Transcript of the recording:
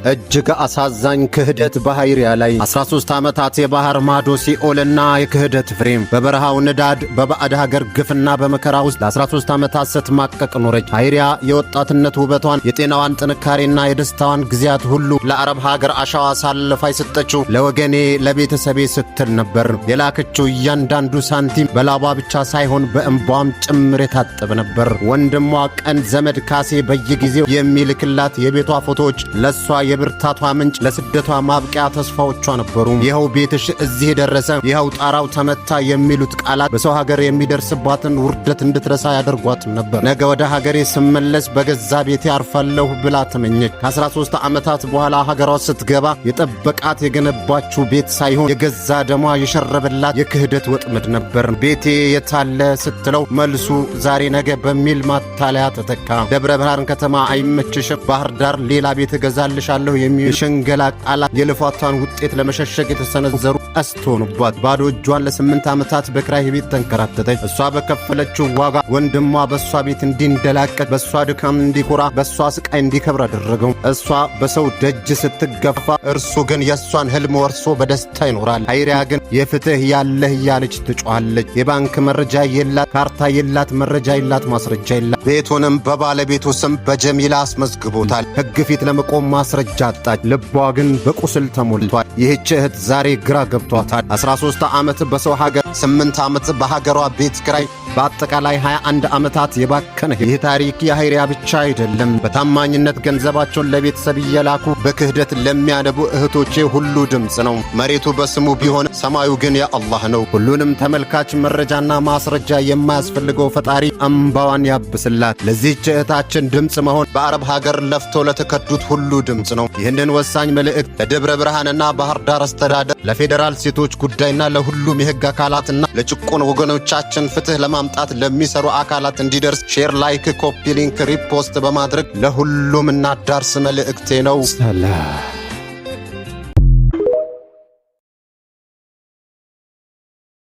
እጅግ አሳዛኝ ክህደት በሃይሪያ ላይ 13 ዓመታት የባህር ማዶ ሲኦልና የክህደት ፍሬም በበረሃው ንዳድ በባዕድ ሀገር ግፍና በመከራ ውስጥ ለ13 ዓመታት ስትማቀቅ ኖረች። ሃይሪያ የወጣትነት ውበቷን የጤናዋን ጥንካሬና የደስታዋን ጊዜያት ሁሉ ለአረብ ሀገር አሻዋ ሳልፋ የሰጠችው ለወገኔ ለቤተሰቤ ስትል ነበር። የላከችው እያንዳንዱ ሳንቲም በላቧ ብቻ ሳይሆን በእንቧም ጭምር የታጠበ ነበር። ወንድሟ ቀን ዘመድ ካሴ በየጊዜው የሚልክላት የቤቷ ፎቶዎች ለሷ የብርታቷ ምንጭ ለስደቷ ማብቂያ ተስፋዎቿ ነበሩ። ይኸው ቤትሽ እዚህ ደረሰ፣ ይኸው ጣራው ተመታ የሚሉት ቃላት በሰው ሀገር የሚደርስባትን ውርደት እንድትረሳ ያደርጓት ነበር። ነገ ወደ ሀገሬ ስመለስ በገዛ ቤቴ አርፋለሁ ብላ ተመኘች። ከ13 ዓመታት በኋላ ሀገሯ ስትገባ የጠበቃት የገነባችው ቤት ሳይሆን የገዛ ደሟ የሸረበላት የክህደት ወጥመድ ነበር። ቤቴ የታለ ስትለው መልሱ ዛሬ ነገ በሚል ማታለያ ተተካ። ደብረ ብርሃን ከተማ አይመችሽም፣ ባህር ዳር ሌላ ቤት እገዛልሻለሁ የሚል የሽንገላ ቃላት የልፋቷን ውጤት ለመሸሸግ የተሰነዘሩ ቀስት ሆኑባት። ባዶ እጇን ለ8 ዓመታት በክራይ ቤት ተንከራተተች። እሷ በከፈለችው ዋጋ ወንድሟ በእሷ ቤት እንዲንደላቀቅ፣ በእሷ ድካም እንዲኮራ፣ በእሷ ስቃይ እንዲከብር አደረገው። እሷ በሰው ደጅ ስትገፋ፣ እርሱ ግን የእሷን ህልም ወርሶ በደስታ ይኖራል። ሃይሪያ ግን የፍትህ ያለህ እያለች ትጮኻለች። የባንክ መረጃ የላት፣ ካርታ የላት፣ መረጃ የላት፣ ማስረጃ የላት። ቤቱንም በባለቤቱ ስም በጀሚላ አስመዝግቦታል። ሕግ ፊት ለመቆም ማስረጃ አጣች። ልቧ ግን በቁስል ተሞልቷል። ይህች እህት ዛሬ ግራ ገብቷታል። 13 ዓመት በሰው ሀገር፣ 8 ዓመት በሀገሯ ቤት ኪራይ፣ በአጠቃላይ 21 ዓመታት የባከነ። ይህ ታሪክ የሃይሪያ ብቻ አይደለም። በታማኝነት ገንዘባቸውን ለቤተሰብ እየላኩ በክህደት ለሚያነቡ እህቶቼ ሁሉ ድምፅ ነው። መሬቱ በስሙ ቢሆን ሰማዩ ግን የአላህ ነው። ሁሉንም ተመልካች መረጃና ማስረጃ የማያስፈልገው ፈጣሪ አምባዋን ያብስላት። ለዚህች እህታችን ድምፅ መሆን በአረብ ሀገር ለፍቶ ለተከዱት ሁሉ ድምፅ ነው። ይህንን ወሳኝ መልእክት ለደብረ ብርሃንና ባህር ዳር አስተዳደር፣ ለፌዴራል ሴቶች ጉዳይና ለሁሉም የሕግ አካላትና ለጭቁን ወገኖቻችን ፍትህ ለማምጣት ለሚሰሩ አካላት እንዲደርስ ሼር፣ ላይክ፣ ኮፒ ሊንክ፣ ሪፖስት በማድረግ ለሁሉም እናዳርስ መልእክቴ ነው። ሰላም